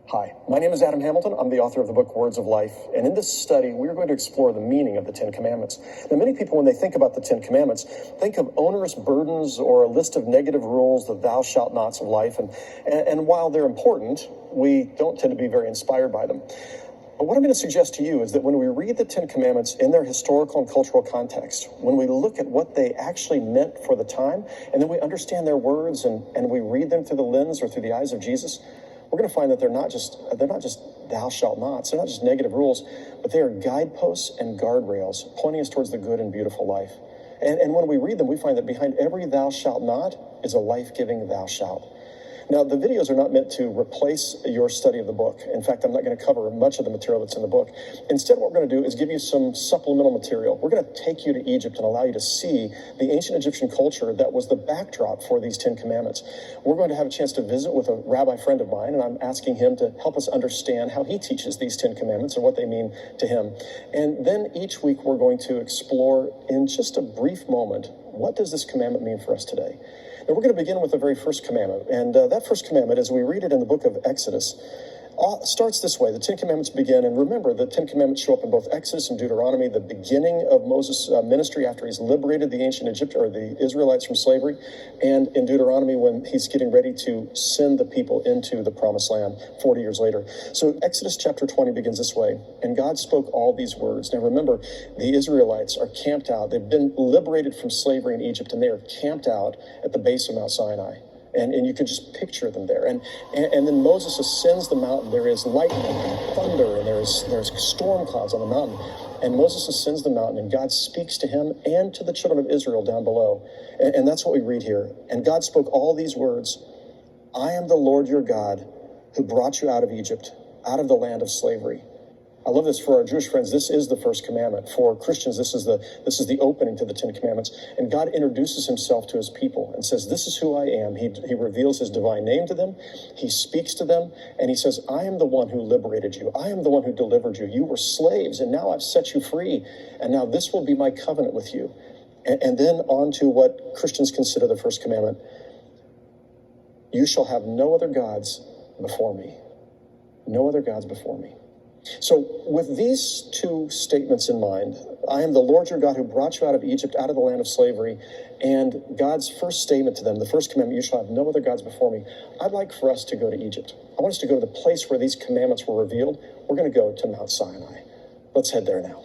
Hi, my name is Adam Hamilton. I'm the author of the book Words of Life, and in this study, we're going to explore the meaning of the Ten Commandments. Now, many people, when they think about the Ten Commandments, think of onerous burdens or a list of negative rules, the thou shalt nots of life, and while they're important, we don't tend to be very inspired by them. But what I'm going to suggest to you is that when we read the Ten Commandments in their historical and cultural context, when we look at what they actually meant for the time, and then we understand their words and we read them through the lens or through the eyes of Jesus, we're going to find that they're not just thou shalt nots, they're not just negative rules, but they are guideposts and guardrails pointing us towards the good and beautiful life. And when we read them, we find that behind every thou shalt not is a life-giving thou shalt. Now, the videos are not meant to replace your study of the book. In fact, I'm not going to cover much of the material that's in the book. Instead, what we're going to do is give you some supplemental material. We're going to take you to Egypt and allow you to see the ancient Egyptian culture that was the backdrop for these Ten Commandments. We're going to have a chance to visit with a rabbi friend of mine, and I'm asking him to help us understand how he teaches these Ten Commandments and what they mean to him. And then each week, we're going to explore in just a brief moment, what does this commandment mean for us today? Now, we're going to begin with the very first commandment. And that first commandment, as we read it in the book of Exodus, starts this way. The Ten Commandments begin, and remember, the Ten Commandments show up in both Exodus and Deuteronomy, the beginning of Moses' ministry after he's liberated the ancient Egypt, or the Israelites from slavery, and in Deuteronomy when he's getting ready to send the people into the promised land 40 years later. So Exodus chapter 20 begins this way, and God spoke all these words. Now remember, the Israelites are camped out. They've been liberated from slavery in Egypt, and they are camped out at the base of Mount Sinai. And you can just picture them there. And then Moses ascends the mountain. There is lightning and thunder, and there's storm clouds on the mountain. And Moses ascends the mountain, and God speaks to him and to the children of Israel down below. And that's what we read here. And God spoke all these words. I am the Lord your God who brought you out of Egypt, out of the land of slavery. I love this. For our Jewish friends, this is the first commandment. For Christians, this is the opening to the Ten Commandments. And God introduces himself to his people and says, this is who I am. He reveals his divine name to them. He speaks to them. And he says, I am the one who liberated you. I am the one who delivered you. You were slaves, and now I've set you free. And now this will be my covenant with you. And then on to what Christians consider the first commandment. You shall have no other gods before me. No other gods before me. So with these two statements in mind, I am the Lord your God who brought you out of Egypt, out of the land of slavery, and God's first statement to them, the first commandment, you shall have no other gods before me. I'd like for us to go to Egypt. I want us to go to the place where these commandments were revealed. We're going to go to Mount Sinai. Let's head there now.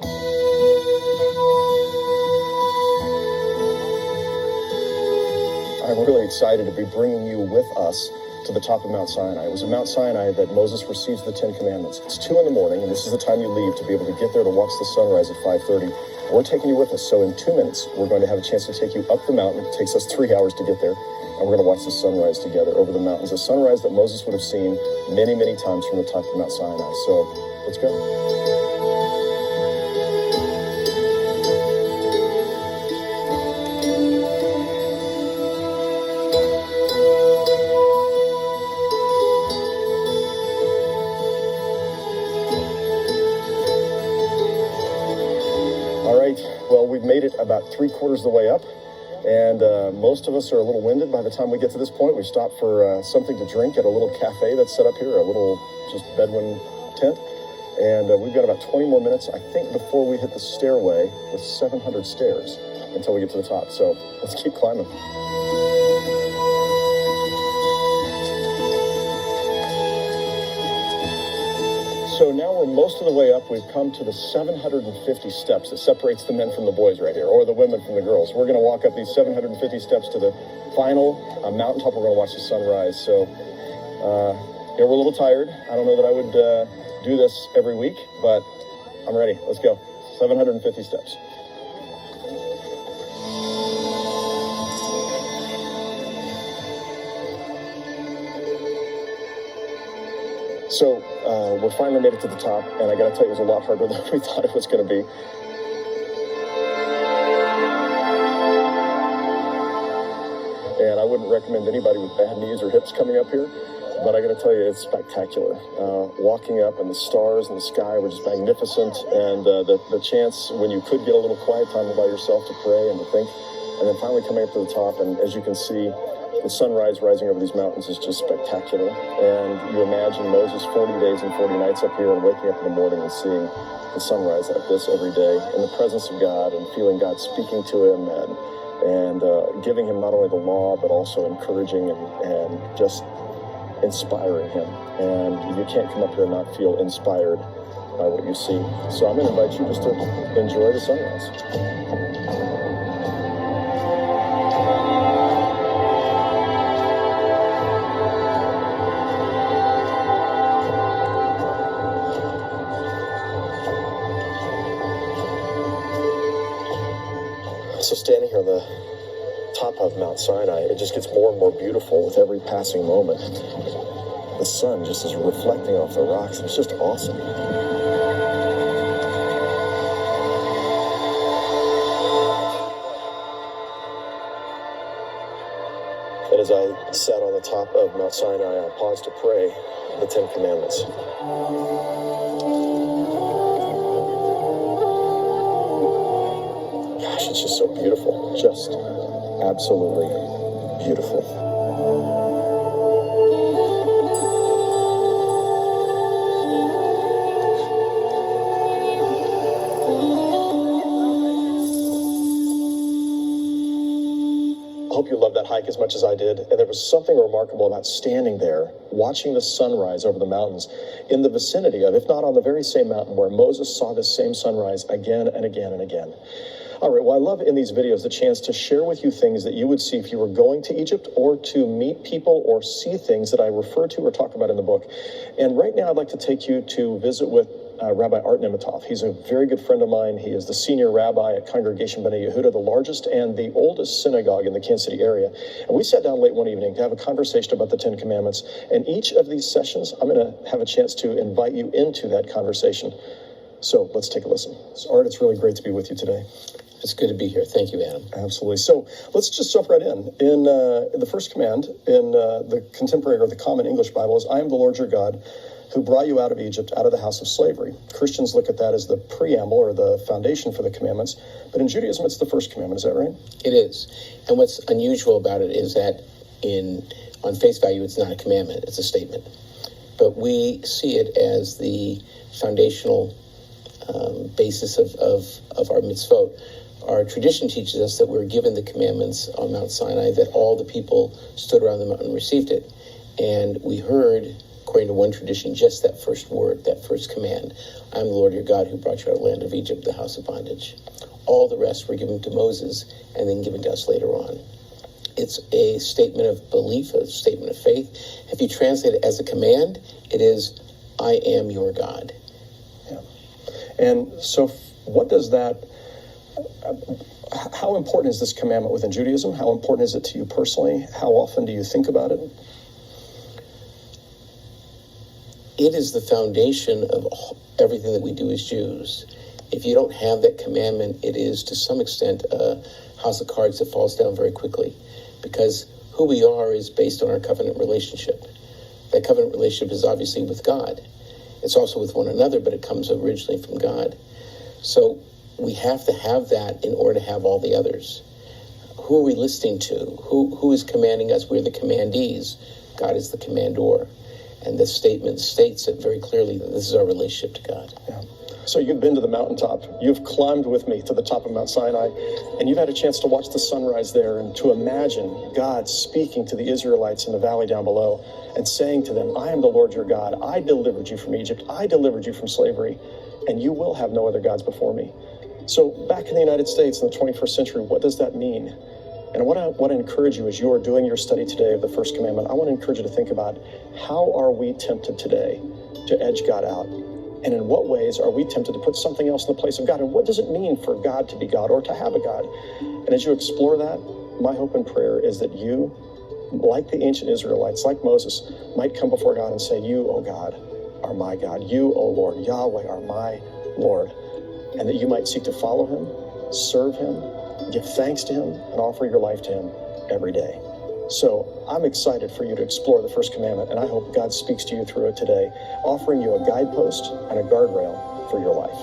I'm really excited to be bringing you with us to the top of Mount Sinai. It was at Mount Sinai that Moses receives the Ten Commandments. It's 2 a.m, and this is the time you leave to be able to get there to watch the sunrise at 5:30. We're taking you with us, so in 2 minutes, we're going to have a chance to take you up the mountain. It takes us 3 hours to get there, and we're going to watch the sunrise together over the mountains, a sunrise that Moses would have seen many, many times from the top of Mount Sinai. So let's go. Well, we've made it about 3/4 of the way up, and most of us are a little winded by the time we get to this point. We stopped for something to drink at a little cafe that's set up here, a little just Bedouin tent, and we've got about 20 more minutes, I think, before we hit the stairway with 700 stairs until we get to the top. So let's keep climbing. So now we're most of the way up. We've come to the 750 steps that separates the men from the boys right here, or the women from the girls. We're going to walk up these 750 steps to the final mountaintop. We're going to watch the sunrise. So yeah, we're a little tired. I don't know that I would do this every week, but I'm ready. Let's go. 750 steps. So we finally made it to the top, and I got to tell you, it was a lot harder than we thought it was going to be. And I wouldn't recommend anybody with bad knees or hips coming up here, but I got to tell you, it's spectacular. Walking up, and the stars in the sky were just magnificent, and the chance when you could get a little quiet time by yourself to pray and to think, and then finally coming up to the top, and as you can see, The sunrise rising over these mountains is just spectacular. And you imagine Moses 40 days and 40 nights up here and waking up in the morning and seeing the sunrise like this every day in the presence of God and feeling God speaking to him and giving him not only the law, but also encouraging and just inspiring him. And you can't come up here and not feel inspired by what you see. So I'm going to invite you just to enjoy the sunrise. So standing here on the top of Mount Sinai, it just gets more and more beautiful with every passing moment. The sun just is reflecting off the rocks. It's just awesome. And as I sat on the top of Mount Sinai, I paused to pray the Ten Commandments. Gosh, it's just so beautiful. Just absolutely beautiful. I hope you loved that hike as much as I did. And there was something remarkable about standing there, watching the sunrise over the mountains in the vicinity of, if not on the very same mountain where Moses saw this same sunrise again and again and again. All right, well, I love in these videos the chance to share with you things that you would see if you were going to Egypt, or to meet people or see things that I refer to or talk about in the book. And right now I'd like to take you to visit with Rabbi Art Nimitov. He's a very good friend of mine. He is the senior rabbi at Congregation B'nai Yehuda, the largest and the oldest synagogue in the Kansas City area. And we sat down late one evening to have a conversation about the Ten Commandments. And each of these sessions, I'm going to have a chance to invite you into that conversation. So let's take a listen. So Art, it's really great to be with you today. It's good to be here. Thank you, Adam. Absolutely. So let's just jump right in. In the first command in the contemporary or the Common English Bible is, I am the Lord your God who brought you out of Egypt, out of the house of slavery. Christians look at that as the preamble or the foundation for the commandments. But in Judaism, it's the first commandment. Is that right? It is. And what's unusual about it is that on face value, it's not a commandment. It's a statement. But we see it as the foundational basis of our mitzvot. Our tradition teaches us that we're given the commandments on Mount Sinai, that all the people stood around the mountain and received it. And we heard, according to one tradition, just that first word, that first command. I am the Lord your God who brought you out of the land of Egypt, the house of bondage. All the rest were given to Moses and then given to us later on. It's a statement of belief, a statement of faith. If you translate it as a command, it is, I am your God. Yeah. And so what does that... how important is this commandment within Judaism? How important is it to you personally? How often do you think about it? It is the foundation of everything that we do as Jews. If you don't have that commandment, it is to some extent a house of cards that falls down very quickly, because who we are is based on our covenant relationship. That covenant relationship is obviously with God. It's also with one another, but it comes originally from God. So we have to have that in order to have all the others. Who are we listening to? Who is commanding us? We're the commandees. God is the commandor. And this statement states it very clearly that this is our relationship to God. Yeah. So you've been to the mountaintop. You've climbed with me to the top of Mount Sinai, and you've had a chance to watch the sunrise there and to imagine God speaking to the Israelites in the valley down below and saying to them, I am the Lord your God. I delivered you from Egypt. I delivered you from slavery, and you will have no other gods before me. So back in the United States in the 21st century, what does that mean? And what I want to encourage you as you are doing your study today of the first commandment, I want to encourage you to think about, how are we tempted today to edge God out? And in what ways are we tempted to put something else in the place of God? And what does it mean for God to be God or to have a God? And as you explore that, my hope and prayer is that you, like the ancient Israelites, like Moses, might come before God and say, you, O God, are my God. You, O Lord, Yahweh, are my Lord. And that you might seek to follow him, serve him, give thanks to him, and offer your life to him every day. So I'm excited for you to explore the first commandment, and I hope God speaks to you through it today, offering you a guidepost and a guardrail for your life.